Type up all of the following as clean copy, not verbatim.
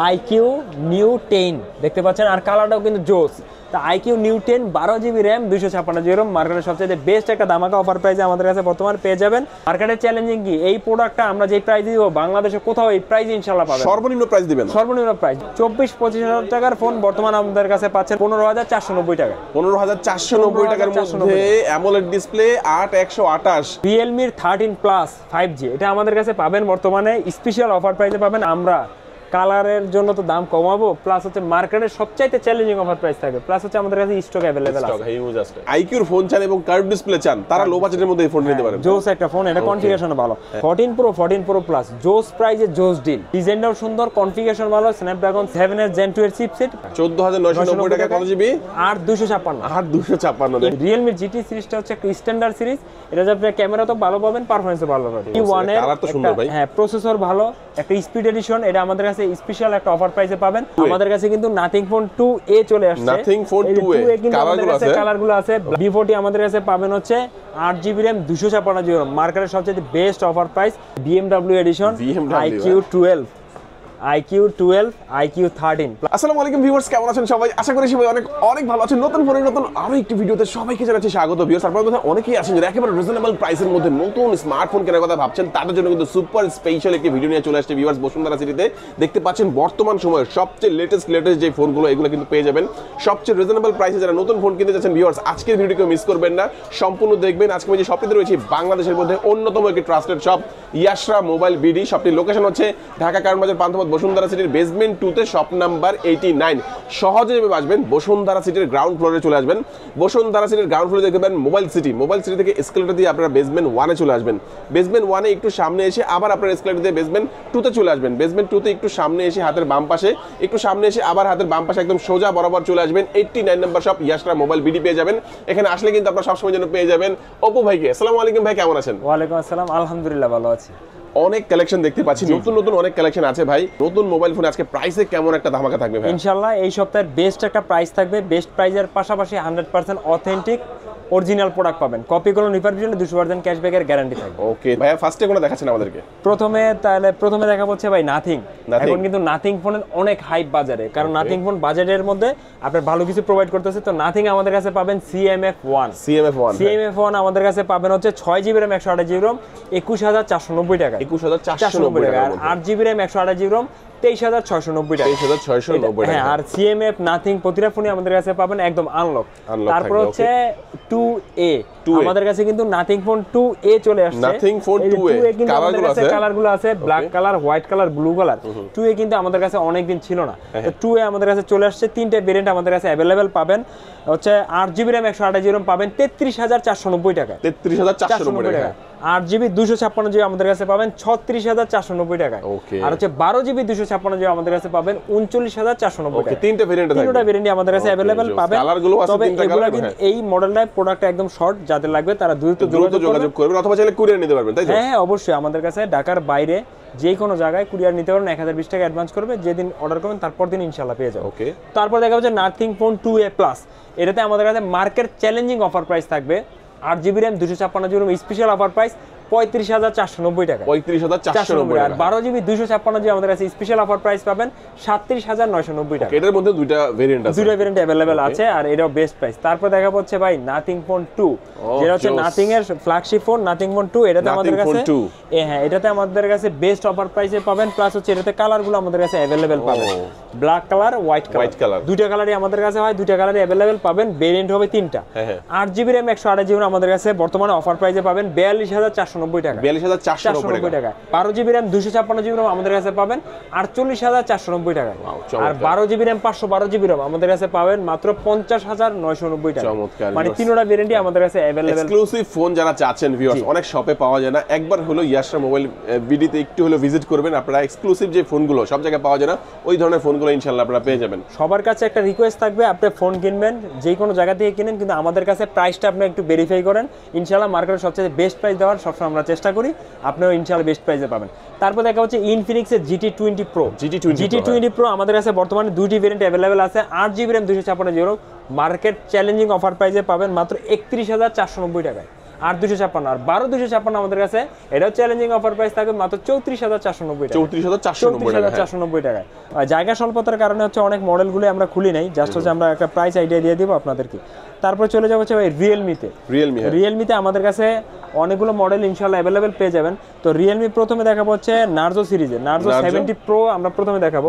IQ new 10 দেখতে পাচ্ছেন, আর কালারটাও কিন্তু জোস। তা IQ new 10 12GB RAM 256GB ROM, মার্কেটের সবচেয়ে বেস্ট একটা ধামাকা অফার প্রাইসে আমাদের কাছে বর্তমানে পেয়ে যাবেন। মার্কেটের চ্যালেঞ্জিং কি এই প্রোডাক্টটা আমরা যে প্রাইস দিব বাংলাদেশে কোথাও এই প্রাইস ইনশাআল্লাহ পাবেন। সর্বনিম্ন প্রাইস দিবেন? সর্বনিম্ন প্রাইস 24-25 হাজার টাকার ফোন বর্তমানে আমাদের কাছে পাচ্ছেন 15,490 টাকা। 15,490 টাকার মধ্যে AMOLED display 8128 Realme 13 Plus 5G এটা আমাদের কাছে পাবেন বর্তমানে স্পেশাল অফার প্রাইসে পাবেন। আমরা কালারের জন্য তো দাম কমাবো, প্লাস হচ্ছে মার্কেটের সবচাইতে চ্যালেঞ্জিং অফার প্রাইস থাকবে, প্লাস হচ্ছে আমাদের কাছে স্টক अवेलेबल আছে। আইকিউর ফোন চান এবং কার্ভ ডিসপ্লে চান, তারা লো বাজেটের মধ্যে এই ফোন নিতে পারেন। জোস একটা ফোন, এটা কনফিগারেশন ভালো। 14 Pro 14 Pro Plus জোস প্রাইসে জোস ডিল, ডিজাইনটাও সুন্দর, কনফিগারেশন ভালো। স্ন্যাপড্রাগন 7 এর Gen 2 এর চিপসেট 14,990 টাকা। কত জিবি? 8,256। Realme GT সিরিজটা হচ্ছে একটা স্ট্যান্ডার্ড সিরিজ, এটা যে আপনার ক্যামেরা তো ভালো পাবেন, পারফরম্যান্সও ভালো পাবেন। E1 এর কালার তো সুন্দর ভাই। হ্যাঁ, প্রসেসর ভালো, একটা স্পিড এডিশন, এটা আমাদের কাছে স্পেশাল একটা অফার প্রাইসে পাবেন। আমাদের কাছে কিন্তু নাথিং ফোন 2A চলে আসছে। নাথিং ফোন 2A কালারগুলো আছে। B40 আমাদের কাছে পাবেন হচ্ছে 8GB RAM 256GB রোম, মার্কেটের সবচেয়ে best offer price. BMW edition IQ12 IQ12 IQ13। আসসালামু আলাইকুম ভিউয়ার্স, কেমন আছেন সবাই? আশা করি সবাই অনেক অনেক ভালো আছেন। নতুন ফোনের নতুন আরো একটি ভিডিওতে সবাইকে জানাচ্ছি স্বাগত। ভিউয়ার্স, আপনাদের মধ্যে অনেকেই আছেন যারা একেবারে রিজনেবল প্রাইসের মধ্যে নতুন স্মার্টফোন কেনার কথা ভাবছেন, তাদের জন্য কিন্তু সুপার স্পেশাল একটি ভিডিও নিয়ে চলে আসছে ভিউয়ার্স বসুন্ধরা সিটিতে। দেখতে পাচ্ছেন বর্তমান সময়ের সবচেয়ে লেটেস্ট যে ফোনগুলো, এগুলো কিন্তু পেয়ে যাবেন সবচেয়ে রিজনেবল প্রাইসে। যারা নতুন ফোন কিনতে যাচ্ছেন ভিউয়ার্স, আজকের ভিডিওকে মিস করবেন না, সম্পূর্ণ দেখবেন। আজকে আমি যে শপটিতে রয়েছি বাংলাদেশের মধ্যে অন্যতম একটি trusted shop Yashra mobile BD. শপটির লোকেশন হচ্ছে ঢাকা কারণ বাজার পান্থপথ বসুন্ধরা সিটির বেসমেন্ট 2 শপ নাম্বার 89। সহজে যেভাবে আসবেন বসুন্ধরা সিটির গ্রাউন্ড ফ্লোরে চলে আসবেন। বসুন্ধরা সিটির গ্রাউন্ড ফ্লোরে দেখতে পাবেন মোবাইল সিটি। মোবাইল সিটি থেকে এসকেলেটর দিয়ে আপনারা বেসমেন্ট 1-এ চলে আসবেন। বেসমেন্ট 1-এ একটু সামনে এসে আবার আপনারা এসকেলেটর দিয়ে বেসমেন্ট 2-তে চলে আসবেন। বেসমেন্ট 2-তে একটু সামনে এসে হাতের বাম পাশে, একটু সামনে এসে আবার হাতের বাম পাশে একদম সোজা বরাবর চলে আসবেন। 89 number shop Yashra mobile BD পেয়ে যাবেন। এখানে আসলে কিন্তু আপনারা সবসময় জন্য পেয়ে যাবেন অপু ভাইকে। আসসালামু আলাইকুম ভাই, কেমন আছেন? ওয়ালাইকুম আসসালাম, আলহামদুলিল্লাহ ভালো আছি। অনেক কালেকশন দেখতে পাচ্ছি, নতুন নতুন অনেক কালেকশন আছে ভাই। নতুন মোবাইল ফোন আজকে প্রাইসে কেমন একটা ধামাকা থাকবে ভাই? ইনশাআল্লাহ এই সপ্তাহের বেস্ট একটা প্রাইস থাকবে। বেস্ট প্রাইসের পাশাপাশি 100% অথেন্টিক অরিজিনাল প্রোডাক্ট পাবেন। কপিগুলো রিফারবিশনে 200% ক্যাশব্যাকের গ্যারান্টি থাকবে। ওকে ভাইয়া, ফার্স্টে কোনটা দেখাচ্ছেন আমাদেরকে? প্রথমে দেখা হচ্ছে ভাই নাথিং। এখন কিন্তু নাথিং ফোনের অনেক হাইপ বাজারে, কারণ নাথিং ফোন বাজেটের মধ্যে আপনার ভালো কিছু প্রোভাইড করতেছে। তো নাথিং আমাদের কাছে পাবেন CMF1 আমাদের কাছে পাবেন হচ্ছে 6GB RAM 128GB ROM 21,490 টাকা। 21,490 টাকা। আর 8GB RAM 128GB ROM 23,690 টাকা। 23,690 টাকা। হ্যাঁ, আর CMF নাথিং প্রতিটা ফোনে আমাদের কাছে পাবেন একদম আনলক। তারপর হচ্ছে 2A আমাদের কাছে কিন্তু নাথিং ফোন 2A চলে আসছে। নাথিং ফোন 2A কালারগুলো আছে black colour, white colour, blue colour. 2A কিন্তু আমাদের কাছে অনেক দিন ছিল না, তো 2A আমাদের কাছে চলে আসছে। তিনটে ভেরিয়েন্ট আমাদের কাছে अवेलेबल পাবেন। হচ্ছে 8GB RAM 128GB ROM পাবেন 33,490 টাকা। 33,490 টাকা। 8GB 256GB আমাদের কাছে পাবেন 36,490 টাকা। আর হচ্ছে 12GB 256GB আমাদের কাছে পাবেন 39,490 টাকা। তিনটা ভেরিয়েন্ট আছে, তিনটা ভেরিয়েন্ট আমাদের কাছে अवेलेबल পাবেন। কালারগুলো আছে তিনটা কালার। এই মডেলটা প্রোডাক্ট একদম শর্ট, যাদের লাগবে তারা দ্রুত যোগাযোগ করবেন, অথবা চাইলে কুরিয়ার নিতে পারবেন, তাই তো? হ্যাঁ অবশ্যই, আমাদের কাছে ঢাকার বাইরে যে কোনো জায়গায় কুরিয়ার নিতে পারবেন। 1020 টাকা অ্যাডভান্স করবে, যেদিন অর্ডার করবেন তারপর দিন ইনশাআল্লাহ পেয়ে যাবেন। ওকে, তারপর দেখা যাচ্ছে নাথিং ফোন 2A প্লাস। এটাতে আমাদের কাছে মার্কেট চ্যালেঞ্জিং অফার প্রাইস থাকবে। 8GB RAM 256GB ROM special offer price 35,490 টাকা। 35,490 আর 12GB 256GB আমাদের কাছে স্পেশাল অফার প্রাইস পাবেন 37,990 টাকা। এটার মধ্যে দুইটা ভেরিয়েন্ট अवेलेबल আছে, আর এটাও বেস্ট প্রাইস। তারপর দেখা হচ্ছে ভাই নাথিং ফোন 2, যেটা হচ্ছে নাথিং এর ফ্ল্যাগশিপ ফোন নাথিং ফোন 2। এটাতে আমাদের কাছে হ্যাঁ, এটাতে আমাদের কাছে বেস্ট অফার প্রাইসে পাবেন। প্লাস হচ্ছে এটাতে কালারগুলো আমাদের কাছে अवेलेबल পাবেন, ব্ল্যাক কালার, হোয়াইট কালার। দুইটা কালারই আমাদের কাছে হয়, দুইটা কালারই अवेलेबल পাবেন। ভেরিয়েন্ট হবে তিনটা। 8GB RAM 128GB ROM আমাদের কাছে বর্তমানে অফার প্রাইসে পাবেন 42,490 টাকা। 42,490 টাকা। 12GB RAM 256GB ROM আমাদের কাছে পাবেন 48,490 টাকা। আর 12GB RAM 512GB ROM আমাদের কাছে পাবেন মাত্র 50,990 টাকা। মানে তিনটা ভেরিয়েন্টই আমাদের কাছে अवेलेबल। এক্সক্লুসিভ ফোন যারা চাচ্ছেন ভিউয়ার্স, অনেক শপে পাওয়া যায় না, একবার হলো ইয়াশরা মোবাইল বিডিতে একটু হলো ভিজিট করবেন। আপনারা এক্সক্লুসিভ যে ফোনগুলো সব জায়গায় পাওয়া যায় না, ওই ধরনের ফোনগুলো ইনশাআল্লাহ আপনারা পেয়ে যাবেন। সবার কাছে একটা রিকোয়েস্ট থাকবে, আপনি ফোন কিনবেন যে কোনো জায়গা থেকে কিনেন, কিন্তু আমাদের কাছে প্রাইসটা আপনি একটু ভেরিফাই করেন। ইনশাআল্লাহ মার্কেটের সবচেয়ে বেস্ট প্রাইস দেওয়ার সবসময় আমরা চেষ্টা করি, আপনিও ইনশাআল্লাহ বেস্ট প্রাইসে পাবেন। তারপর দেখা হচ্ছে ইনফিনিক্সের GT20 Pro আমাদের কাছে বর্তমানে দুইটি ভেরিয়েন্ট अवेलेबल আছে। 8GB RAM 256GB ROM market challenging offer প্রাইসে পাবেন মাত্র 31,490 টাকায়। 8,256 আর 12,256 আমাদের কাছে এটাও চ্যালেঞ্জিং অফার প্রাইস থাকবে মাত্র 34,490 টাকা। 34,490 টাকায়। জায়গা স্বল্পতার কারণে হচ্ছে অনেক মডেলগুলো আমরা খুলি নাই, জাস্ট হচ্ছে আমরা একটা প্রাইস আইডিয়া দিয়ে দিব আপনাদেরকে। তারপর চলে যাবো হচ্ছে ভাই রিয়েলমিতে আমাদের কাছে অনেকগুলো মডেল ইনশাআল্লাহ অ্যাভেলেবেল পেয়ে যাবেন। তো রিয়েলমি প্রথমে দেখাবো হচ্ছে নার্জো সিরিজে, নার্জো 70 প্রো আমরা প্রথমে দেখাবো।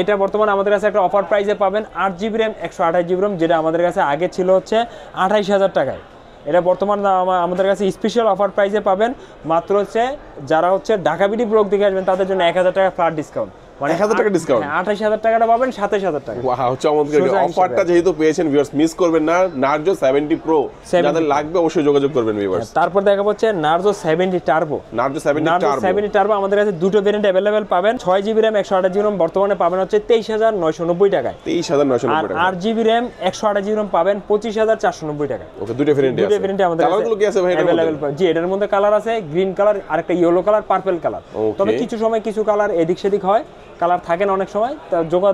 এটা বর্তমানে আমাদের কাছে একটা অফার প্রাইসে পাবেন 8GB RAM 128GB RAM, যেটা আমাদের কাছে আগে ছিল হচ্ছে 28,000 টাকায়। এটা বর্তমান আমাদের কাছে স্পেশাল অফার প্রাইসে পাবেন মাত্র হচ্ছে যারা হচ্ছে ঢাকা বিডি ব্লক থেকে আসবেন তাদের জন্য 1000 টাকা ফ্ল্যাট ডিসকাউন্ট, মানে 1000 টাকা ডিসকাউন্ট, 28,000 টাকাটা পাবেন 27,000 টাকা। ওয়াও, চমৎকার অফারটা যেহেতু পেয়েছেন ভিউয়ার্স, মিস করবেন না। নার্জো 70 প্রো যাদের লাগবে অবশ্যই যোগাযোগ করবেন ভিউয়ার্স। তারপর দেখাবো হচ্ছে নার্জো 70 টার্বো। নার্জো 70 টার্বো আমাদের কাছে দুটো ভেরিয়েন্ট अवेलेबल পাবেন। 6GB RAM 128GB RAM বর্তমানে পাবেন হচ্ছে 23,990 টাকায়। 23,990 টাকা। 8GB RAM 128GB RAM পাবেন 25,490 টাকা। ওকে, দুটো ভেরিয়েন্ট আমাদের কাছে। কালারগুলো কি আছে ভাই अवेलेबल? জি, এটার মধ্যে কালার আছে গ্রিন কালার আর একটা ইয়েলো কালার, পার্পল কালার। তবে কিছু সময় কিছু কালার এদিক সেদিক হয়, কালার থাকে না অনেক সময়।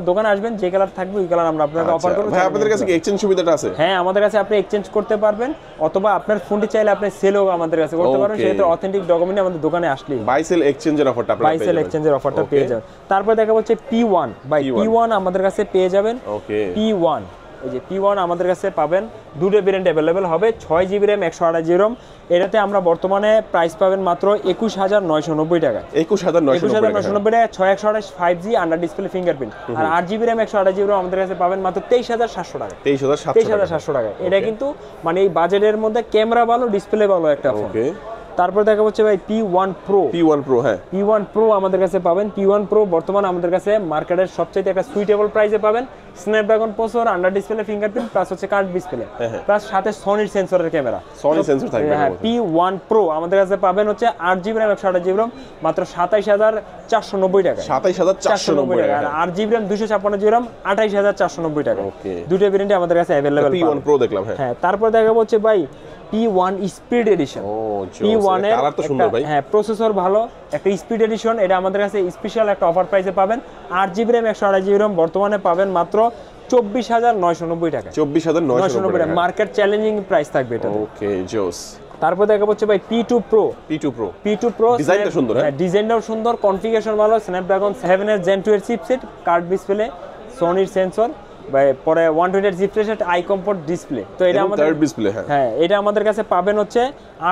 দোকানে আসবেন, যে কালার থাকবে ওই কালার আমরা আপনাকে অফার করব। ভাই আপনাদের কাছে কি এক্সচেঞ্জ সুবিধাটা আছে? হ্যাঁ, আমাদের কাছে আপনি এক্সচেঞ্জ করতে পারবেন, অথবা আপনার ফোনটি চাইলে আপনি সেলও আমাদের কাছে করতে পারবেন। সেটা অথেন্টিক ডকুমেন্ট আমাদের দোকানে আসলেই বাই সেল এক্সচেঞ্জের অফারটা আপনারা পেয়ে যাবেন। বাই সেল এক্সচেঞ্জের অফারটা পেয়ে যাবেন। তারপর দেখা হচ্ছে P1 বাই P1 আমাদের কাছে পেয়ে যাবেন। ওকে, P1 এই যে P1 আমাদের কাছে পাবেন, দুটো ভেরিয়েন্ট अवेलेबल হবে। 6GB RAM 128GB RAM, এটাতে আমরা বর্তমানে প্রাইস পাবেন মাত্র 21,990 টাকা। 21,990 টাকা। 6/128 5G আন্ডার ডিসপ্লে ফিঙ্গারপ্রিন্ট। আর 8GB RAM 128GB RAM আমাদের কাছে পাবেন মাত্র 23,700 টাকা। 23,700 টাকা। এটা কিন্তু মানে এই বাজেটের মধ্যে ক্যামেরা ভালো, ডিসপ্লে ভালো একটা ফোন। ওকে, তারপর দেখা হচ্ছে ভাই P1 Pro। হ্যাঁ, P1 Pro আমাদের কাছে পাবেন। P1 Pro বর্তমানে আমাদের কাছে মার্কেটের সবচেয়ে একটা সুইটেবল প্রাইসে পাবেন। Snapdragon processor, under display fingerprint plus হচ্ছে কার্ভ ডিসপ্লে, প্লাস সাথে সনির সেন্সরের ক্যামেরা, সনি সেন্সর থাকবে। হ্যাঁ, P1 Pro আমাদের কাছে পাবেন হচ্ছে 8GB RAM 128GB RAM মাত্র 27,490 টাকা। 27,490 টাকা। আর 8GB RAM 256GB RAM 28,490 টাকা। ওকে, দুটো ভেরিয়েন্ট আমাদের কাছে अवेलेबल। P1 Pro দেখলাম। হ্যাঁ, তারপর দেখাবো হচ্ছে ভাই P1 স্পিড এডিশন। P1 এর কালার তো সুন্দর ভাই। হ্যাঁ, প্রসেসর ভালো, একটা স্পিড এডিশন। এটা আমাদের কাছে স্পেশাল একটা অফার প্রাইসে পাবেন। 8GB RAM 128GB RAM বর্তমানে পাবেন মাত্র 24,990 টাকা। 24,990 টাকা মার্কেট চ্যালেঞ্জিং প্রাইস থাকবে এটা। ওকে, জোস। তারপর দেখা হচ্ছে ভাই P2 Pro ডিজাইনটা সুন্দর। হ্যাঁ, ডিজাইনটাও সুন্দর, কনফিগারেশন ভালো। স্ন্যাপড্রাগন 7 এর Gen 2 এর চিপসেট, কার্ভ ডিসপ্লে, সনির সেন্সর, পরে 120 refresh rate, eye comfort display. তো এটা আমাদের ডিসপ্লে। হ্যাঁ, এটা আমাদের কাছে পাবেন হচ্ছে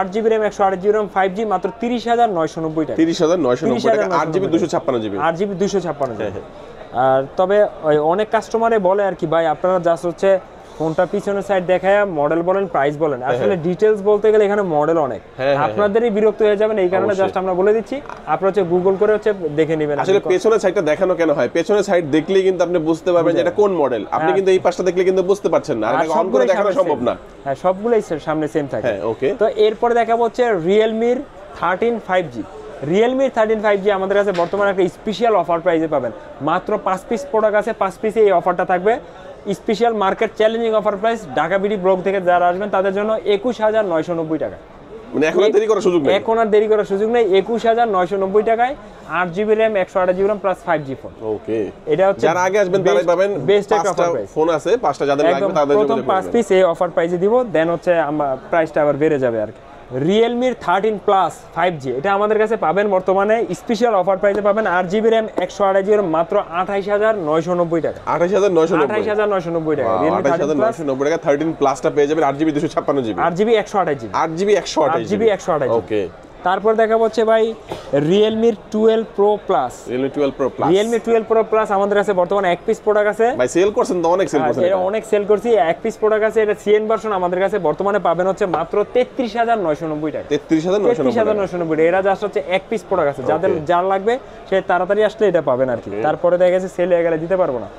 8GB RAM 128GB RAM 5G মাত্র 30,990 টাকা। 30,990 টাকা। 8GB 256GB। 8GB 256GB। আর তবে অনেক কাস্টমারে বলে আর কি, ভাই আপনারা জাস্ট হচ্ছে ফোনটা পিছনের সাইড দেখায় মডেল বলেন, প্রাইস বলেন। আসলে ডিটেইলস বলতে গেলে এখানে মডেল অনেক, আপনাদেরই বিরক্ত হয়ে যাবেন। এই কারণে জাস্ট আমরা বলে দিচ্ছি, আপনারা হচ্ছে গুগল করে হচ্ছে দেখে নেবেন। আসলে পেছনের সাইডটা দেখানো কেন হয়? পেছনের সাইড দেখলেই কিন্তু আপনি বুঝতে পারবেন যে এটা কোন মডেল। আপনি কিন্তু এই পাশটা দেখলে কিন্তু বুঝতে পারছেন না, আর এটা অন করে দেখানো সম্ভব না। হ্যাঁ, সবগুলাই সামনে সেম থাকে। হ্যাঁ, ওকে। তো এরপরে দেখাবো হচ্ছে Realme 13 5G। Realme 13 5G আমাদের কাছে বর্তমানে একটা স্পেশাল অফার প্রাইসে পাবেন। মাত্র 5 পিস প্রোডাক্ট আছে, 5 পিসে এই অফারটা থাকবে। Special market challenging offer price. Dhaka BD block থেকে যারা আসবেন তাদের জন্য 21,990 টাকা। মানে এখন আর দেরি করার সুযোগ নেই। এখন আর দেরি করার সুযোগ নেই। 21,990 টাকায় 8GB RAM 128GB RAM plus 5G phone. Okay, এটা হচ্ছে যারা আগে আসবেন তারাই পাবেন। বেস্ট একটা অফার প্রাইস। ফোন আছে 5টা, যাদের লাগবে তাদের জন্য প্রথম 5 পিস এই অফার প্রাইসে দিব, দেন হচ্ছে আমরা প্রাইসটা আবার বেড়ে যাবে আর কি। Realme 13 Plus 5G এটা আমাদের কাছে পাবেন বর্তমানে স্পেশাল অফার প্রাইসে পাবেন। 8GB RAM 128GB RAM মাত্র 28,990 টাকা। 28,990 টাকা। Realme 28,990 টাকা 13 প্লাসটা পেয়ে যাবেন। 8GB 256GB। 8GB 128GB। 8GB 128GB। ওকে, তারপর দেখা হচ্ছে ভাই Realme 12 Pro Plus। Realme 12 Pro Plus। Realme 12 Pro Plus আমাদের কাছে বর্তমানে এক পিস প্রোডাক্ট আছে। ভাই সেল করছেন তো, অনেক সেল করছেন। এটা অনেক সেল করছি। এক পিস প্রোডাক্ট আছে, এটা সিএন ভার্সন আমাদের কাছে বর্তমানে পাবেন হচ্ছে মাত্র 33,990 টাকা। 33,990 টাকা। এরা জাস্ট হচ্ছে এক পিস প্রোডাক্ট আছে, যার লাগবে সে তাড়াতাড়ি আসলে এটা পাবেন আর কি। তারপরে দেখা গেছে সেল হয়ে গেলে দিতে পারবো না।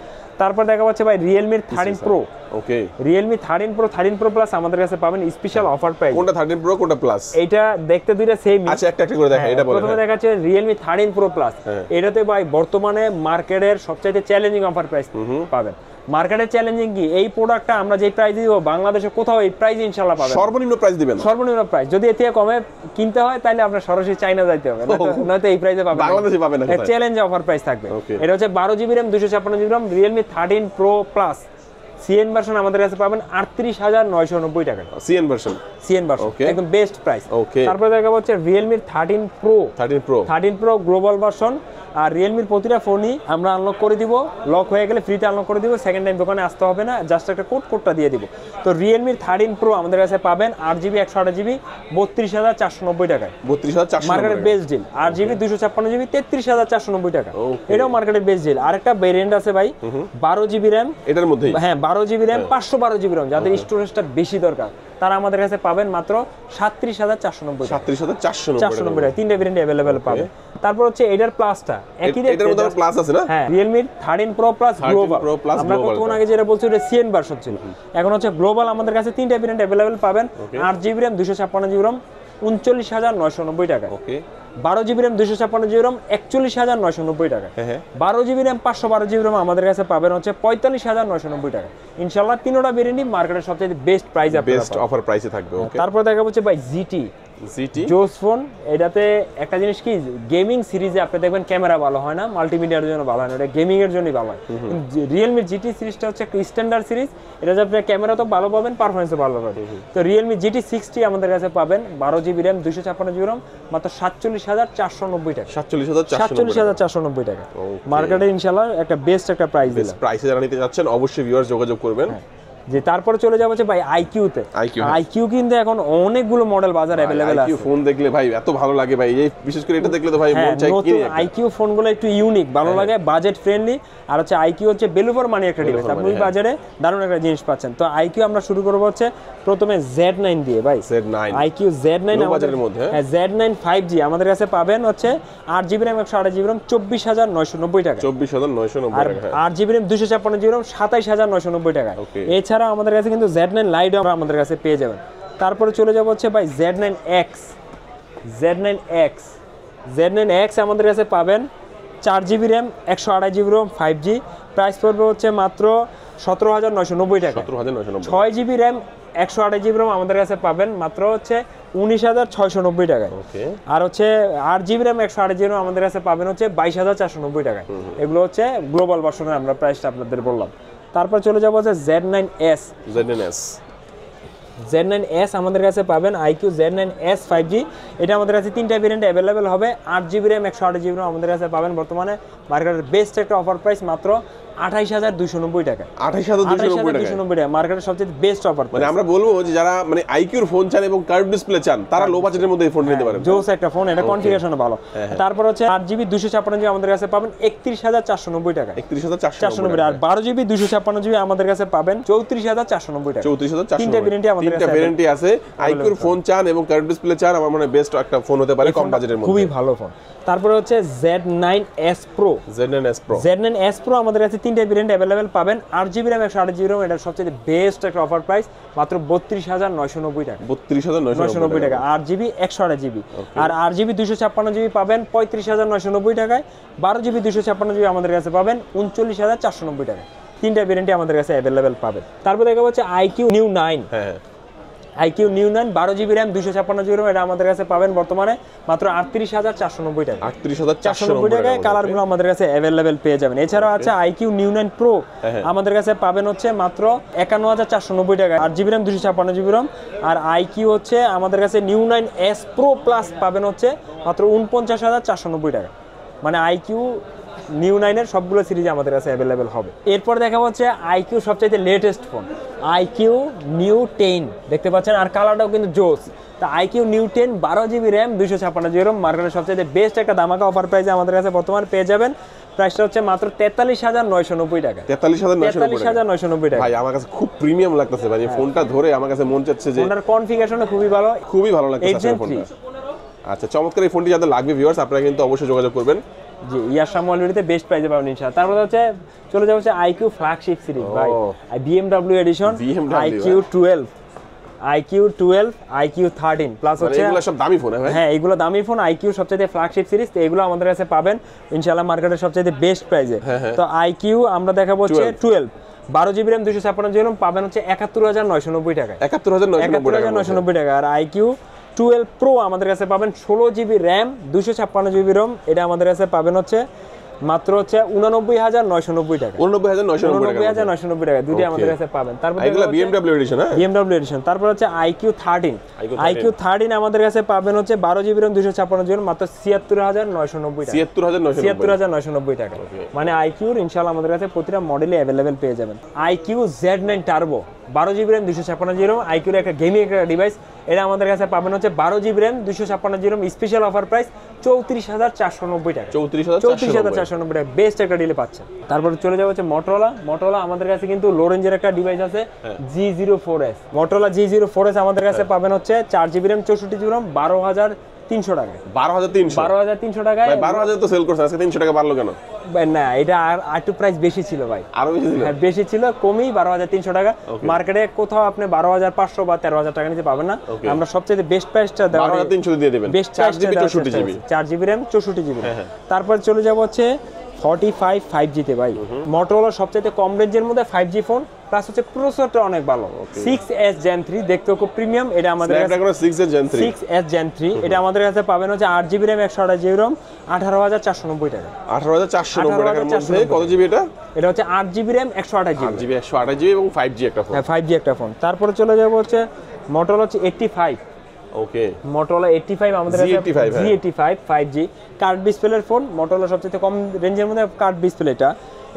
তারপর দেখা যাচ্ছে ভাই Realme 13 Pro। ওকে, Realme 13 Pro Plus আমাদের কাছে পাবেন স্পেশাল অফার প্রাইস। কোনটা 13 Pro কোনটা Plus? এইটা দেখতে দুইটা সেম। আচ্ছা, একটা করে দেখা। এটা বলেন। প্রথমে দেখা যাচ্ছে Realme 13 Pro Plus। এটাতে ভাই বর্তমানে মার্কেটের সবচেয়ে চ্যালেঞ্জিং অফার প্রাইস পাবেন। মার্কেটের চ্যালেঞ্জিং কি, এই প্রোডাক্টটা আমরা যে প্রাইস দিব বাংলাদেশে কোথাও এই প্রাইস ইনশাআল্লাহ পাবেন। সর্বনিম্ন প্রাইস দিবেন? সর্বনিম্ন প্রাইস। যদি এর থেকে কমে কিনতে হয় তাহলে আপনার সরাসরি চাইনা যাইতে হবে, নয়তো এই প্রাইসে পাবেন, বাংলাদেশে পাবেন না। চ্যালেঞ্জ অফার প্রাইস থাকবে। এটা হচ্ছে 12GB RAM 256GB RAM Realme 13 Pro Plus CN version আমাদের কাছে পাবেন 38,990 টাকা। সিএন ভার্সন একদম বেস্ট প্রাইস। ওকে, তারপরে দেখাবো হচ্ছে Realme 13 Pro গ্লোবাল ভার্সন। আর রিয়েলমির প্রতিটা ফোনই আমরা আনলক করে দিব, লক হয়ে গেলে ফ্রিতে আনলক করে দিব, সেকেন্ড টাইম দোকানে আসতে হবে না, জাস্ট একটা কোডটা দিয়ে দিব। তো রিয়েলমির 13 Pro আমাদের কাছে পাবেন 8GB 128GB 32,490 টাকায়, 32,490 মার্কেটের বেস্ট ডিল। 8GB 256GB 33,490 টাকা, এটাও মার্কেটের বেস্ট ডিল। আরেকটা ভেরিয়েন্ট আছে ভাই 12GB RAM, এটার মধ্যে হ্যাঁ 12GB RAM 512GB RAM, যাদের স্টোরেজটা বেশি দরকার তারা আমাদের কাছে পাবেন মাত্র 37,490 টাকা। 37,490 টাকা, তিনটা ভেরিয়েন্ট अवेलेबल পাবে। তারপর হচ্ছে এটার প্লাসটা একই দেখতে, এটার মধ্যে প্লাস আছে না? হ্যাঁ Realme 13 Pro Plus গ্লোবাল। আমরা কতক্ষণ আগে যেটা বলছি ওটা সিএন ভার্সন ছিল, এখন হচ্ছে গ্লোবাল। আমাদের কাছে তিনটা ভেরিয়েন্ট अवेलेबल পাবেন। 8GB RAM 256GB RAM 39,990 টাকা। ওকে, 12GB RAM 256GB RAM 41,990 টাকা। 12GB RAM 512GB RAM আমাদের কাছে পাবেন হচ্ছে 45,990 টাকা। ইনশাআল্লাহ তিনটা ভেরিয়েন্টই মার্কেটের সবচেয়ে বেস্ট প্রাইস, বেস্ট অফার প্রাইসে থাকবে। ওকে, তারপর দেখা হচ্ছে ভাই জিটি জোস ফোন। এটাতে একটা জিনিস কি, গেমিং সিরিজে আপনি দেখবেন ক্যামেরা ভালো হয় না, মাল্টিমিডিয়ার জন্য ভালো হয় না, এটা গেমিং এর জন্যই ভালো হয়। রিয়েলমি জিটি সিরিজটা হচ্ছে একটা স্ট্যান্ডার্ড সিরিজ, এটা আপনি ক্যামেরা তো ভালো পাবেন, পারফরমেন্সও ভালো পাবেন। তো রিয়েলমি জিটি 60 আমাদের কাছে পাবেন 12GB RAM 256GB RAM মাত্র 47,490 টাকা। 47,490 টাকা, মার্কেটে ইনশাআল্লাহ একটা বেস্ট একটা প্রাইস দিলাম। প্রাইসে যারা নিতে যাচ্ছেন অবশ্যই ভিউয়ার্স যোগাযোগ করবেন। যে তারপরে চলে যাবো ভাই আইকিউতে। আইকিউ কিন্তু এখন অনেকগুলো মডেল বাজার अवेलेबल আছে। আইকিউ ফোন দেখলে ভাই এত ভালো লাগে ভাই, এই বিশেষ করে এটা দেখলে তো ভাই মন চাই কিনে একটা। আইকিউ ফোনগুলো একটু ইউনিক ভালো লাগে, বাজেট ফ্রেন্ডলি। আর হচ্ছে আইকিউ হচ্ছে ভ্যালু ফর মানি একটা ডিভাইস, আপনি বাজারে দারুণ একটা জিনিস পাচ্ছেন। তো আইকিউ আমরা শুরু করব হচ্ছে প্রথমে Z9 দিয়ে ভাই। Z9 আইকিউ Z9 আমাদের মধ্যে, হ্যাঁ Z9 5G আমাদের কাছে পাবেন হচ্ছে 8GB RAM 128GB RAM 24,990 টাকা। 24,990 টাকা। 8GB RAM 256GB RAM 27,990 টাকা। এছাড়া আমাদের কাছে কিন্তু Z9 Lite আমাদের কাছে পেয়ে যাবেন। তারপরে চলে যাব হচ্ছে ভাই Z9X আমাদের কাছে পাবেন 4GB RAM 128GB RAM 5G, price পড়বে হচ্ছে মাত্র 17,990 টাকা। 6GB RAM 128GB RAM আমাদের কাছে পাবেন মাত্র হচ্ছে 19,690 টাকায়। আর হচ্ছে 8GB RAM 128GB RAM আমাদের কাছে পাবেন হচ্ছে 22,490 টাকায়। এগুলো হচ্ছে গ্লোবাল ভার্সনের আমরা প্রাইসটা আপনাদের বললাম। তারপর চলে যাবো হচ্ছে Z9S আমাদের কাছে পাবেন আইকিউ Z9S 5G। এটা আমাদের কাছে তিনটা ভেরিয়েন্ট अवेलेबल হবে। 8GB RAM 128GB RAM আমাদের কাছে পাবেন বর্তমানে মার্কেটের বেস্ট একটা অফার প্রাইস মাত্র 28,290 টাকা। 28,290 টাকা মার্কেটের সবচেয়ে বেস্ট অফার। মানে আমরা বলবো যে যারা মানে আইকিউর ফোন চান এবং কার্ভ ডিসপ্লে চান তারা লো বাজেটের মধ্যে এই ফোন নিতে পারেন। জোস একটা ফোন, এটা কনফিগারেশন ভালো। তারপর হচ্ছে 8GB 256GB আমাদের কাছে পাবেন 31,490 টাকা। 31,490 আর 12GB 256GB আমাদের কাছে পাবেন 34,490 টাকা। 34,490 তিনটা ভেরিয়েন্টই আমাদের কাছে, তিনটা ভেরিয়েন্টই আছে। আইকিউর ফোন চান এবং কার্ভ ডিসপ্লে চান, আমার মনে হয় বেস্ট একটা ফোন হতে পারে কম বাজেটের মধ্যে, খুবই ভালো ফোন। তারপরে হচ্ছে Z9S Pro আমাদের কাছে তিনটা ভেরিয়েন্ট अवेलेबल পাবেন। 8GB RAM 128GB RAM, এটা সবচেয়ে বেস্ট একটা অফার প্রাইস মাত্র 32,990 টাকা। 32,990 টাকা 8GB 128GB। আর 8GB 256GB পাবেন 35,990 টাকায়। 12GB 256GB আমাদের কাছে পাবেন 39,490 টাকা। তিনটা ভেরিয়েন্টই আমাদের কাছে अवेलेबल পাবেন। তারপর দেখা হচ্ছে IQ New 9। IQ New 9 12GB RAM 256GB RAM, এটা আমাদের কাছে পাবেন বর্তমানে মাত্র 38,490 টাকা। 38,490 টাকায় কালারগুলো আমাদের কাছে अवेलेबल পেয়ে যাবেন। এছাড়াও আছে IQ New 9 Pro আমাদের কাছে পাবেন হচ্ছে মাত্র 51,490 টাকা। 8GB RAM 256GB RAM। আর IQ হচ্ছে আমাদের কাছে New 9S Pro Plus পাবেন হচ্ছে মাত্র 49,490 টাকা। মানে IQ New 9 এর সবগুলো সিরিজ আমাদের কাছে अवेलेबल হবে। এরপর দেখা হচ্ছে IQ সবচেয়ে লেটেস্ট ফোন IQ New 10 দেখতে পাচ্ছেন, আর কালারটাও কিন্তু জোস। তা IQ New 10 12GB RAM 256GB RAM মার্কেটের সবচেয়ে বেস্ট একটা ধামাকা অফার প্রাইসে আমাদের কাছে বর্তমানে পেয়ে যাবেন। প্রাইসটা হচ্ছে মাত্র 43,990 টাকা। 43,990 টাকা। ভাই আমার কাছে খুব প্রিমিয়াম লাগতেছে ভাই, এই ফোনটা ধরে আমার কাছে মন চাচ্ছে যে ফোনটার কনফিগারেশনও খুবই ভালো, খুবই ভালো লাগতেছে ফোনটা। আচ্ছা, চমৎকার এই ফোনটি যাদের লাগবে ভিউয়ার্স আপনারা কিন্তু অবশ্যই যোগাযোগ করবেন। জি, ইয়াসাম অলরেডিতে বেস্ট প্রাইসে পাবেন ইনশাআল্লাহ। তারপর হচ্ছে চলে যাচ্ছে IQ ফ্ল্যাগশিপ সিরিজ ভাই, BMW edition, IQ 12, IQ 13 plus হচ্ছে এগুলো সব দামি ফোন। হ্যাঁ এগুলো দামি ফোন। IQ সবচেয়ে ফ্ল্যাগশিপ সিরিজ, তো এগুলো আমাদের কাছে পাবেন ইনশাআল্লাহ মার্কেটের সবচেয়ে বেস্ট প্রাইসে। তো IQ আমরা দেখাবো হচ্ছে 12 12GB RAM 256GB RAM পাবেন হচ্ছে 71,990 টাকা। 71,990 টাকা। আর IQ 12 Pro আমাদের কাছে পাবেন 16GB RAM 256GB ROM, এটা আমাদের কাছে পাবেন হচ্ছে মাত্র হচ্ছে 89,990 টাকা। 89,990 টাকা দুটি আমাদের কাছে পাবেন। তারপর এগুলা BMW এডিশন, হ্যাঁ BMW এডিশন। তারপর হচ্ছে IQ 13 আমাদের কাছে পাবেন হচ্ছে 12 জিবি RAM 256 জিবি মাত্র 76,990 টাকা। 76,990 টাকা। মানে IQ ইনশাআল্লাহ আমাদের কাছে প্রতিটা মডেলে अवेलेबल পেয়ে যাবেন। IQ Z9 turbo 12 GB RAM 256 GB IQ এর একটা গেমিং একটা ডিভাইস, এটা আমাদের কাছে পাবেন হচ্ছে 12 GB RAM 256 GB special offer price 34,490 টাকা। 34,490 টাকা বেস্ট একটা ডিলে পাচ্ছেন। তারপর চলে যাবো হচ্ছে Motorola আমাদের কাছে কিন্তু লো রেঞ্জের একটা ডিভাইস আছে G04s। Motorola G04s আমাদের কাছে পাবেন হচ্ছে 4 জিবি RAM 64 জিবি RAM 12,300 টাকায়। 12,300 টাকায়। ভাই 12,000 তো সেল করছে, আজকে 300 টাকা বাড়লো কেন? না, এটা আর একটু প্রাইস বেশি ছিল ভাই, আরো বেশি ছিল। হ্যাঁ বেশি ছিল, কমই 12,300 টাকা। মার্কেটে কোথাও আপনি 12,500 বা 13,000 টাকা নিতে পাবেন না। আমরা সবচেয়ে বেস্ট প্রাইসটা দেওয়া 12,300 দিয়ে দিবেন। Best 4 GB RAM 64 GB. তারপর চলে যাব হচ্ছে 45 5G তে ভাই। Motorola সবচেয়ে কম রেঞ্জের মধ্যে 5G ফোন, প্লাস হচ্ছে প্রসেসরটা অনেক ভালো। 6s Gen 3 দেখতে খুব প্রিমিয়াম, এটা আমাদের কাছে 6s Gen 3 এটা আমাদের কাছে পাবেন হচ্ছে 8 জিবি RAM 128 জিবি RAM 18,490 টাকা। 18,490 টাকার মধ্যে কত জিবি এটা? এটা হচ্ছে 8 GB RAM 128 GB. 8 GB 128 GB এবং 5G একটা ফোন। হ্যাঁ 5G একটা ফোন। তারপরে চলে যাব হচ্ছে Motorola হচ্ছে 85। ওকে, Motorola 85 আমাদের কাছে G85 5G কার্ড ডিসপ্লের ফোন। Motorola সবচেয়ে কম রেঞ্জের মধ্যে কার্ড ডিসপ্লেটা,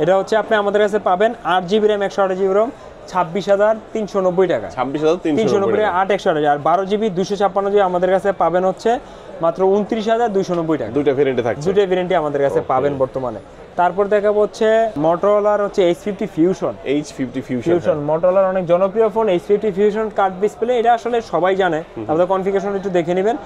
এটা হচ্ছে আপনি আমাদের কাছে পাবেন 8 জিবি RAM 128 জিবি RAM 26,390 টাকা। 26,390 টাকা 8 128। আর 12 জিবি 256 জিবি আমাদের কাছে পাবেন হচ্ছে মাত্র 29,290 টাকা। দুটো ভেরিয়েন্টে থাকছে, দুটো ভেরিয়েন্টে আমাদের কাছে পাবেন বর্তমানে। তারপর দেখাবো হচ্ছে Motorola হচ্ছে H50 Fusion। Motorola অনেক জনপ্রিয় phone H50 Fusion card display, এটা আসলে সবাই জানে। আপনাদের কনফিগারেশন একটু দেখে নেবেন।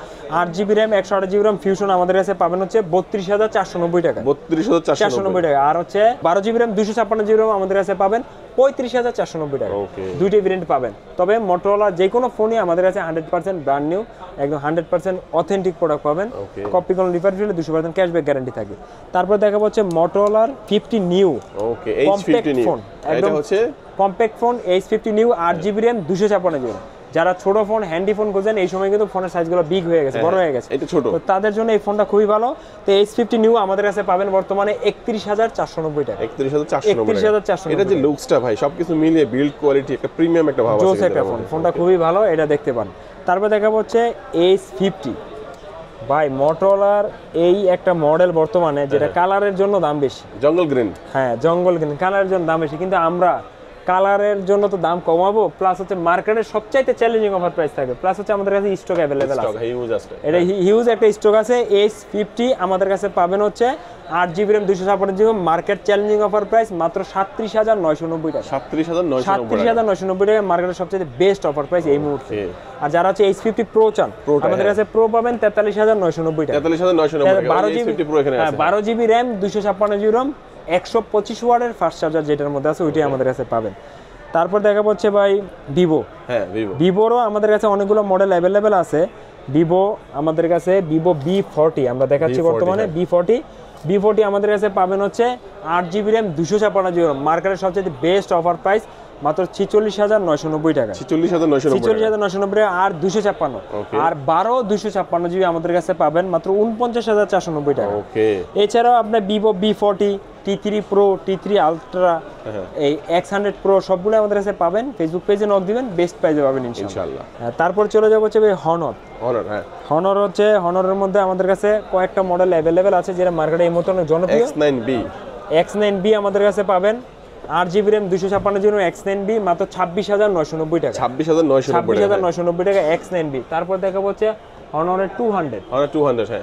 8 GB RAM 128 GB RAM Fusion আমাদের কাছে পাবেন হচ্ছে 32,490 টাকা। 32,490 টাকা। আর হচ্ছে 12 জিবি RAM 256 জিবি RAM আমাদের কাছে পাবেন 35,490 টাকা। দুইটা ভেরিয়েন্ট পাবেন। তবে Motorola যে কোনো ফোনই আমাদের কাছে 100% ব্র্যান্ড নিউ, একদম 100% অথেন্টিক প্রোডাক্ট পাবেন। কপি কোনো রিফার দিলে 200% ক্যাশব্যাক গ্যারান্টি থাকে। তারপর দেখাবো হচ্ছে Motorola 50 নিউ। ওকে, H50 নিউ এটা হচ্ছে compact phone H50 new 8 GB RAM 256 GB. যারা ছোট ফোন হ্যান্ডি ফোন খোঁজেন, এই সময় কিন্তু ফোনের সাইজগুলো বিগ হয়ে গেছে, বড় হয়ে গেছে, এটা ছোট, তো তাদের জন্য এই ফোনটা খুবই ভালো। তো H50 নিউ আমাদের কাছে পাবেন বর্তমানে 31,490 টাকা। 31,490। এটা যে লুকসটা ভাই সবকিছু মিলিয়ে বিল্ড কোয়ালিটি একটা প্রিমিয়াম একটা ভাব আছে। জোস একটা ফোন, ফোনটা খুবই ভালো, এটা দেখতে পান। তারপর দেখাবো হচ্ছে H50 ভাই। Motorola এই একটা মডেল বর্তমানে যেটা কালারের জন্য দাম বেশি, জঙ্গল গ্রিন। হ্যাঁ জঙ্গল গ্রিন কালারের জন্য দাম বেশি, কিন্তু আমরা কালারের জন্য তো দাম কমাবো, প্লাস হচ্ছে মার্কেটের সবচাইতে চ্যালেঞ্জিং অফার প্রাইস থাকে, প্লাস হচ্ছে আমাদের কাছে স্টক অ্যাভেলেবেল আছে, এটা হিউজ একটা স্টক আছে। H50 আমাদের কাছে পাবেন হচ্ছে 8 GB RAM 256 GB market challenging offer price মাত্র 37,990 টাকা। 37,990 টাকা মার্কেটের সবচেয়ে বেস্ট অফার প্রাইস এই মুহূর্তে। আর যারা হচ্ছে H50 Pro চান, আমাদের কাছে Pro পাবেন 43,990 টাকা। 43,990 টাকা 12 জিবি RAM 256 জিবি RAM 125 ওয়াটের ফাস্ট চার্জার যেটার মধ্যে আছে ওইটাই আমাদের কাছে পাবেন। তারপর দেখা হচ্ছে ভাই Vivo। হ্যাঁ Vivoরও আমাদের কাছে অনেকগুলো মডেল অ্যাভেলেবেল আছে। Vivo আমাদের কাছে Vivo V40 আমরা দেখাচ্ছি বর্তমানে। V40 আমাদের কাছে পাবেন হচ্ছে 8 জিবি RAM 256 জিবি মার্কেটের সবচেয়ে বেস্ট অফার প্রাইস মাত্র 46,990 টাকা। 46,990 টাকা আর 256। আর 12 256 জিবি আমাদের কাছে পাবেন মাত্র 49,490 টাকা। এছাড়াও আপনার Vivo V40 T3 Pro T3 Ultra এই X100 Pro সবগুলো আমাদের কাছে পাবেন। ফেসবুক পেজে নক দিবেন, বেস্ট প্রাইসে পাবেন ইনশাআল্লাহ। তারপর চলে যাব হচ্ছে Honor। Honor হচ্ছে Honoরের মধ্যে আমাদের কাছে কয়েকটা মডেল অ্যাভেলেবেল আছে যেটা মার্কেটে এই মতো জনপ্রিয়। X9B আমাদের কাছে পাবেন 8 জিবি RAM 256 জিবি X9B মাত্র 26,990 টাকা। 26,990 টাকা X9B। তারপর দেখাবো হচ্ছে Honor 200।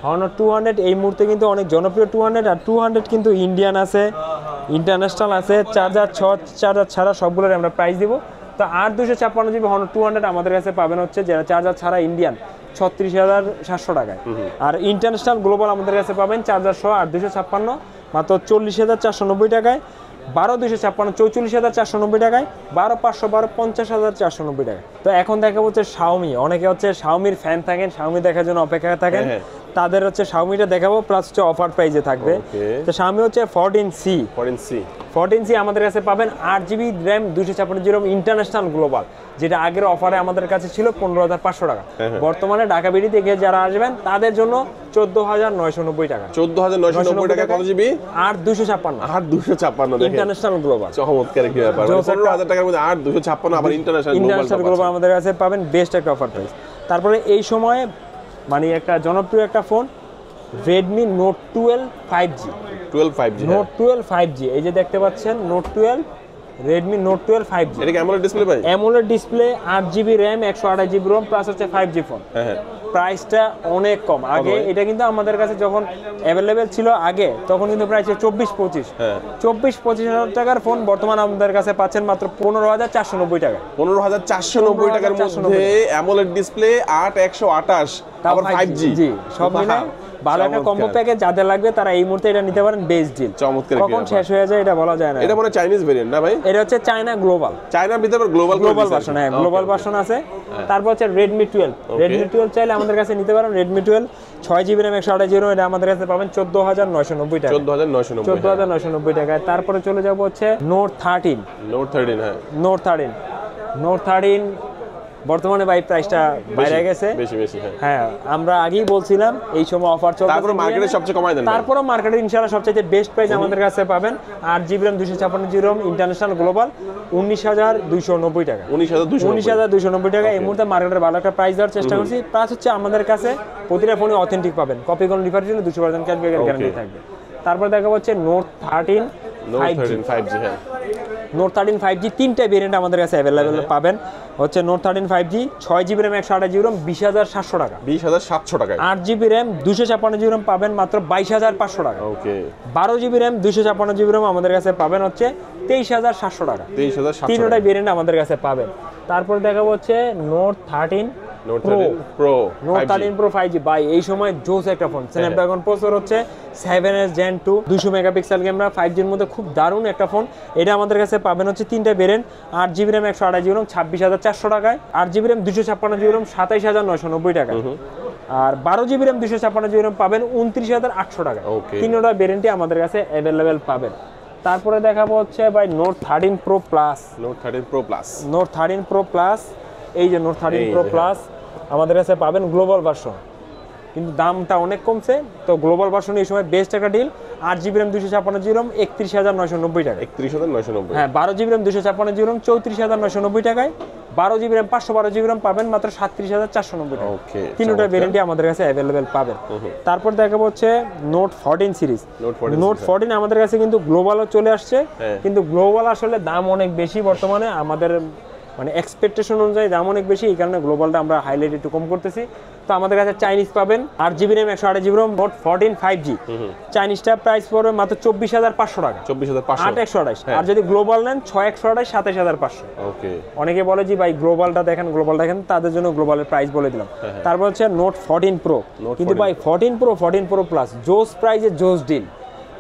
Honor 200 এই মুহূর্তে কিন্তু অনেক জনপ্রিয় 200। আর 200 কিন্তু ইন্ডিয়ান আছে, ইন্টারন্যাশনাল আছে, চার্জার ছাড়া সবগুলোর আমরা প্রাইস দিব। তো 8 256 জিবি Honor 200 আমাদের কাছে পাবেন হচ্ছে যারা চার্জার ছাড়া ইন্ডিয়ান 36,700 টাকায়। আর ইন্টারন্যাশনাল গ্লোবাল আমাদের কাছে পাবেন চার্জার সহ 8 256 মাত্র 40,490 টাকায়। 12 256 44,490 টাকায়। 12 512 50,490 টাকা। তো এখন দেখা হচ্ছে Xiaomi। অনেকে হচ্ছে Xiaomiর ফ্যান থাকেন, Xiaomi দেখার জন্য অপেক্ষায় থাকেন। তো তাদের হচ্ছে Xiaomi-টা দেখাবো প্লাস হচ্ছে অফার প্রাইসে থাকবে। তো Xiaomi হচ্ছে 14C 14C আমাদের কাছে পাবেন 8GB RAM 256GB international global, যেটা আগের অফারে আমাদের কাছে ছিল 15,500 টাকা। বর্তমানে ঢাকা বিডি থেকে যারা আসবেন তাদের জন্য 14,990 টাকা। 14,990 টাকা কত জিবি? 8,256 international global. চমৎকার কি ব্যাপার, 15,000 টাকার মধ্যে 8,256 আবার ইন্টারন্যাশনাল গ্লোবাল আমাদের কাছে পাবেন, বেস্ট একটা অফার প্রাইস। তারপরে এই সময়ে মানে একটা জনপ্রিয় একটা phone Redmi Note 12 5G। Note 12 5G এই যে দেখতে পাচ্ছেন Note 12 Redmi Note 12 5G। এটা কি AMOLED ডিসপ্লে ভাই? AMOLED display, 8GB RAM 128GB ROM plus হচ্ছে 5G ফোন। হ্যাঁ, প্রাইসটা অনেক কম। আগে এটা কিন্তু আমাদের কাছে যখন অ্যাভেলেবেল ছিল আগে, তখন কিন্তু প্রাইস 24-25 হাজার টাকার ফোন, বর্তমানে আমাদের কাছে পাচ্ছেন মাত্র 15,490 টাকা। 15,490 টাকার মধ্যে AMOLED ডিসপ্লে 8/128 আবার 5G। জি, সব মিলে ভালো একটা কম্বো প্যাকেজ যাদের লাগবে তারা এই মুহূর্তে এটা নিতে পারেন, বেস্ট ডিল। চমৎকার, কখন শেষ হয়ে যায় এটা বলা যায় না। এটা মানে চাইনিজ ভেরিয়েন্ট না ভাই? এটা হচ্ছে চায়না গ্লোবাল, চায়নার ভিতরে গ্লোবাল ভার্সন। হ্যাঁ, গ্লোবাল ভার্সন আছে। তারপর হচ্ছে Redmi 12 চাইলে আমাদের কাছে নিতে পারেন। Redmi 12 6GB RAM 128GB ROM, এটা আমাদের কাছে পাবেন 14,990 টাকা। 14,990 টাকায়। তারপরে চলে যাব হচ্ছে Note 13। হ্যাঁ, Note 13 বর্তমানে ভাই প্রাইসটা বাইরে গেছে বেশি। হ্যাঁ, আমরা আগেই বলছিলাম এই সময় অফার চলছে, তারপর মার্কেটে সবচেয়ে কমায় দেন। তারপরে মার্কেটে ইনশাআল্লাহ সবচেয়ে বেস্ট প্রাইস আমাদের কাছে পাবেন। 8GB RAM 256GB ROM international global 19,290 টাকা। 19,290 টাকা। এই মুহূর্তে মার্কেটের ভালো একটা প্রাইস দেওয়ার চেষ্টা করছি। প্লাস হচ্ছে আমাদের কাছে প্রতিটা ফোনে অথেন্টিক পাবেন, কপি কোন রিফারের জন্য 200% ক্যাশব্যাকের গ্যারান্টি থাকবে। তারপর দেখা হচ্ছে Note 13 5G। হ্যাঁ, Note 13 5G তিনটা ভেরিয়েন্ট আমাদের কাছে অ্যাভেলেবেল পাবেন। হচ্ছে Note 13 5G 6GB RAM 128GB ROM 20,700 টাকা। 20,700 টাকায়। 8GB RAM 256GB ROM পাবেন মাত্র 22,500 টাকা। ওকে। 12GB RAM 256GB ROM আমাদের কাছে পাবেন হচ্ছে 23,700 টাকা। 23,700 তিনটা ভেরিয়েন্ট আমাদের কাছে পাবেন। তারপর দেখাবো হচ্ছে Note 13 Pro 5G ভাই এই সময় জোস একটা ফোন। স্ন্যাপড্রাগন প্রসেসর হচ্ছে 7S Gen 2, 200 megapixel camera, 5G এর মধ্যে খুব দারুণ একটা ফোন। এটা আমাদের কাছে পাবেন হচ্ছে তিনটা variant. 8GB RAM 128GB ROM 26,400 টাকায়। 8GB RAM 256GB ROM 27,990 টাকা। আর 12GB RAM 256GB ROM পাবেন 29,800 টাকা। তিনটা ভেরিয়েন্টই আমাদের কাছে অ্যাভেলেবেল পাবেন। তারপরে দেখাবো হচ্ছে ভাই Note 13 Pro Plus। Note 13 Pro Plus এই যে Note 13 Pro Plus আমাদের কাছে পাবেন গ্লোবাল ভার্সন, কিন্তু দামটা অনেক কমছে। তো গ্লোবাল ভার্সন এই সময় বেস্ট একটা deal. 8GB RAM 256GB ROM 31,990 টাকা। 31,990। হ্যাঁ, 12GB RAM 256GB ROM 34,990 টাকায়। 12GB RAM 512GB ROM পাবেন মাত্র 37,490 টাকা। তিনটা ভেরিয়েন্টই আমাদের কাছে অ্যাভেলেবেল পাবেন। তারপর দেখাবো হচ্ছে Note 14 সিরিজ। Note 14 আমাদের কাছে কিন্তু গ্লোবালও চলে আসছে, কিন্তু গ্লোবাল আসলে দাম অনেক বেশি বর্তমানে, আমাদের মানে এক্সপেকটেশন অনুযায়ী দাম অনেক বেশি, এই কারণে গ্লোবালটা আমরা হাইলাইট একটু কম করতেছি। তো আমাদের কাছে চাইনিজ পাবেন 8GB RAM 128GB ROM Note 14 5G। চাইনিজটা price পড়বে মাত্র 24,500 টাকা। 8/128। আর যদি গ্লোবাল নেন 6/128 27,500। ওকে। অনেকে বলে যে ভাই গ্লোবালটা দেখেন, তাদের জন্য গ্লোবালের প্রাইস বলে দিলাম। তারপর হচ্ছে Note 14 Pro, কিন্তু ভাই 14 Pro Plus জোস প্রাইসে জোস ডিল।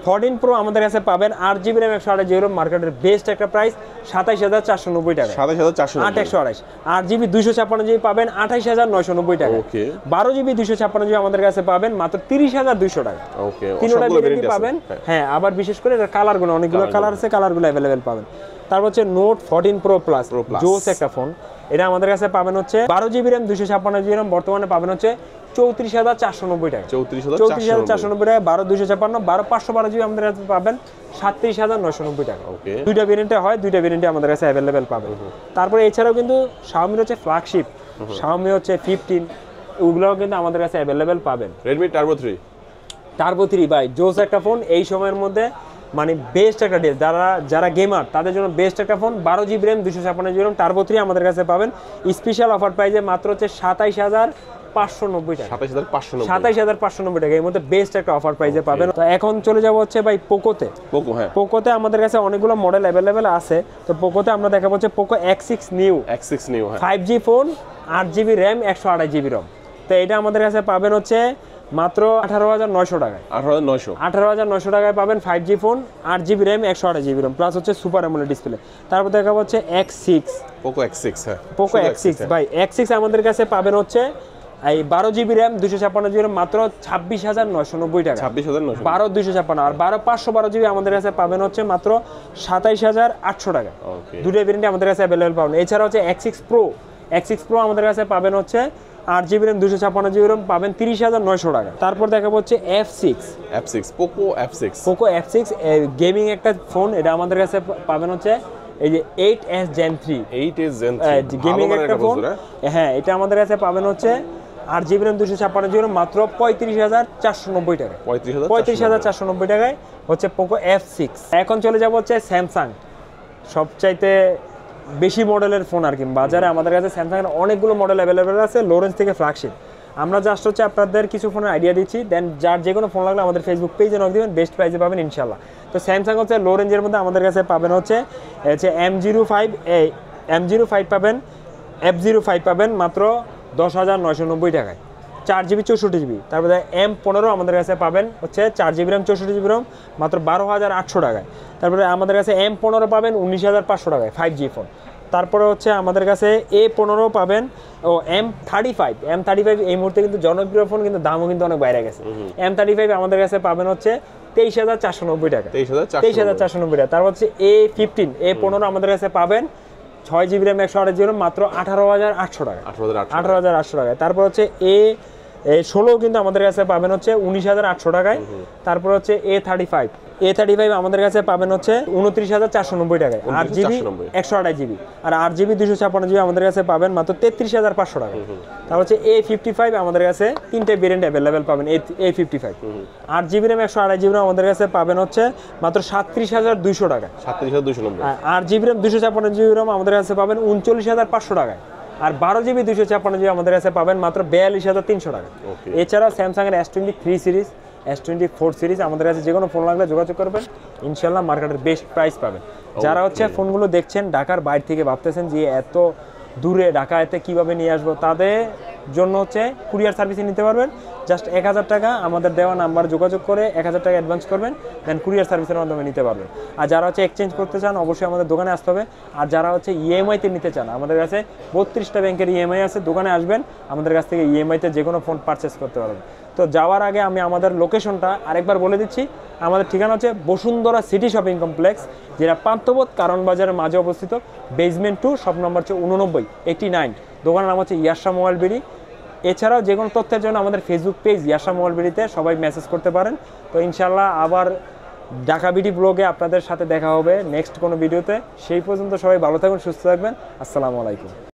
14 Pro আমাদের কাছে পাবেন 8GB RAM 128GB ROM মার্কেটের বেস্ট একটা প্রাইস 27,490 টাকা। 8/128। 8GB 256GB পাবেন 28,990 টাকা। 12GB 256GB আমাদের কাছে পাবেন মাত্র 30,200 টাকা। তিনটা ভেরিয়েন্ট পাবেন। হ্যাঁ, আবার বিশেষ করে এর কালারগুলো, অনেকগুলো কালার আছে, কালারগুলো অ্যাভেলেবেল পাবেন। তারপর হচ্ছে Note 14 Pro Plus জোস একটা ফোন। এটা আমাদের কাছে পাবেন হচ্ছে 12GB RAM 256GB ROM বর্তমানে পাবেন হচ্ছে 34,490 টাকা। 34,490 টাকা। 12 256, 12 512GB আমাদের কাছে পাবেন 37,990 টাকা। দুইটা ভেরিয়েন্টে হয়, দুইটা ভেরিয়েন্টে আমাদের কাছে অ্যাভেলেবেল পাবেন। তারপরে এছাড়াও কিন্তু Xiaomi হচ্ছে ফ্ল্যাগশিপ, Xiaomi হচ্ছে 15, ওগুলোও কিন্তু আমাদের কাছে অ্যাভেলেবেল পাবেন। Redmi Turbo 3 ভাই জোস একটা ফোন, এই সময়ের মধ্যে মানে বেস্ট একটা ডিল। যারা গেমার তাদের জন্য বেস্ট একটা phone. 12GB RAM 256GB ROM Turbo 3 আমাদের কাছে পাবেন স্পেশাল অফার প্রাইসে মাত্র হচ্ছে 27,590 টাকা। 27,590 টাকা। এর মধ্যে বেস্ট একটা অফার প্রাইসে পাবেন। তো এখন চলে যাব হচ্ছে ভাই পোকোতে। পোকোতে আমাদের কাছে অনেকগুলো মডেল অ্যাভেলেবেল আছে। তো পোকোতে আমরা দেখাবো হচ্ছে Poco X6 New 5G phone, 8GB RAM 128GB ROM। তো এটা আমাদের কাছে পাবেন হচ্ছে মাত্র 18,900 টাকায়। 18,900 টাকায় পাবেন 5G phone, 8GB RAM 128GB ROM plus হচ্ছে সুপার অ্যামোলেড ডিসপ্লে। তারপর দেখাবো হচ্ছে X6 পোকো X6। ভাই X6 আমাদের কাছে পাবেন হচ্ছে এই 12GB RAM 256GB RAM মাত্র 26,990 টাকা। 26,990 12 256 আর 12 512GB আমাদের কাছে পাবেন হচ্ছে মাত্র 27,800 টাকা। দুটো ভেরিয়েন্ট আমাদের কাছে अवेलेबल পাবেন। এছাড়া হচ্ছে X6 Pro আমাদের কাছে পাবেন হচ্ছে 8GB RAM 256GB RAM পাবেন 30,900 টাকা। তারপর দেখাবো হচ্ছে Poco F6 গেমিং একটা ফোন, এটা আমাদের কাছে পাবেন হচ্ছে এই যে 8s Gen 3 গেমিং একটা ফোন। হ্যাঁ, এটা আমাদের কাছে পাবেন হচ্ছে 8GB RAM 256GB RAM মাত্র 35,490 টাকা। 35,490 টাকায় হচ্ছে পোকো F6। এখন চলে যাব হচ্ছে স্যামসাং, সবচাইতে বেশি মডেলের ফোন আর কি বাজারে আমাদের কাছে স্যামসাংয়ের অনেকগুলো মডেল অ্যাভেলেবেল আছে, লো রেঞ্জ থেকে ফ্ল্যাগশিপ। আমরা জাস্ট হচ্ছে আপনাদের কিছু ফোনের আইডিয়া দিচ্ছি, দেন যার যে কোনো ফোন লাগলে আমাদের ফেসবুক পেজে নক দিবেন, বেস্ট প্রাইসে পাবেন ইনশাল্লাহ। তো স্যামসাং হচ্ছে লো রেঞ্জের মধ্যে আমাদের কাছে পাবেন হচ্ছে M05 পাবেন, F05 পাবেন মাত্র 10,990 টাকায়, 4GB 64GB। তারপরে M15 আমাদের কাছে পাবেন হচ্ছে 4GB RAM 64GB RAM মাত্র 12,800 টাকায়। তারপরে আমাদের কাছে M15 পাবেন 19,500 টাকায়, 5G ফোন। তারপরে হচ্ছে আমাদের কাছে A15 পাবেন ও M35 এই মুহূর্তে কিন্তু জনপ্রিয় ফোন, কিন্তু দামও কিন্তু অনেক বাইরে গেছে। M35 আমাদের কাছে পাবেন হচ্ছে 23,490 টাকা, 23,490 টাকা। তারপর হচ্ছে A15 আমাদের কাছে পাবেন 6GB RAM 128GB RAM মাত্র 18,800 টাকা, 18,800 টাকায়। তারপর হচ্ছে A16 কিন্তু আমাদের কাছে পাবেন হচ্ছে 19,800 টাকায়। তারপর হচ্ছে A35 আমাদের কাছে পাবেন হচ্ছে 29,490 টাকায়, 8GB 128GB। আর 8GB 256GB আমাদের কাছে পাবেন মাত্র 33,500 টাকা। তারপর হচ্ছে A55 আমাদের কাছে তিনটে ভেরিয়েন্ট অ্যাভেলেবেল পাবেন। A55 8GB RAM 128GB আমাদের কাছে পাবেন হচ্ছে মাত্র 37,200 টাকা, 37,290। 8GB RAM 256GB আমাদের কাছে পাবেন 39,500 টাকায়। আর 12GB 256GB আমাদের কাছে পাবেন মাত্র 42,300 টাকা। এছাড়া স্যামসাংয়ের S23 সিরিজ, S24 সিরিজ আমাদের কাছে যে কোনো ফোন লাগলে যোগাযোগ করবেন, ইনশাল্লাহ মার্কেটের বেস্ট প্রাইস পাবেন। যারা হচ্ছে ফোনগুলো দেখছেন ঢাকার বাইরে থেকে ভাবতেছেন যে এত দূরে ঢাকাতে কীভাবে নিয়ে আসবো, তাদের জন্য হচ্ছে কুরিয়ার সার্ভিসে নিতে পারবেন। জাস্ট 1,000 টাকা আমাদের দেওয়া নাম্বার যোগাযোগ করে 1,000 টাকা অ্যাডভান্স করবেন, দেন কুরিয়ার সার্ভিসের মাধ্যমে নিতে পারবেন। আর যারা হচ্ছে এক্সচেঞ্জ করতে চান অবশ্যই আমাদের দোকানে আসতে হবে। আর যারা হচ্ছে ইএমআইতে নিতে চান, আমাদের কাছে 32টা ব্যাংকের ইএমআই আছে, দোকানে আসবেন, আমাদের কাছ থেকে ইএমআইতে যে কোনো ফোন পারচেস করতে পারবেন। তো যাওয়ার আগে আমি আমাদের লোকেশনটা আরেকবার বলে দিচ্ছি। আমাদের ঠিকানা হচ্ছে বসুন্ধরা সিটি শপিং কমপ্লেক্স, যেটা পান্থপথ কারণ বাজারের মাঝে অবস্থিত, বেসমেন্ট 2, শপ নম্বর হচ্ছে 89 দোকানের নাম হচ্ছে ইয়াশা মোবাইল বিডি। এছাড়াও যে কোনো তথ্যের জন্য আমাদের ফেসবুক পেজ ইয়াশা মোবাইল বিডিতে সবাই মেসেজ করতে পারেন। তো ইনশাল্লাহ আবার ঢাকা বিডি ব্লগে আপনাদের সাথে দেখা হবে নেক্সট কোনো ভিডিওতে। সেই পর্যন্ত সবাই ভালো থাকুন, সুস্থ থাকবেন। আসসালামু আলাইকুম।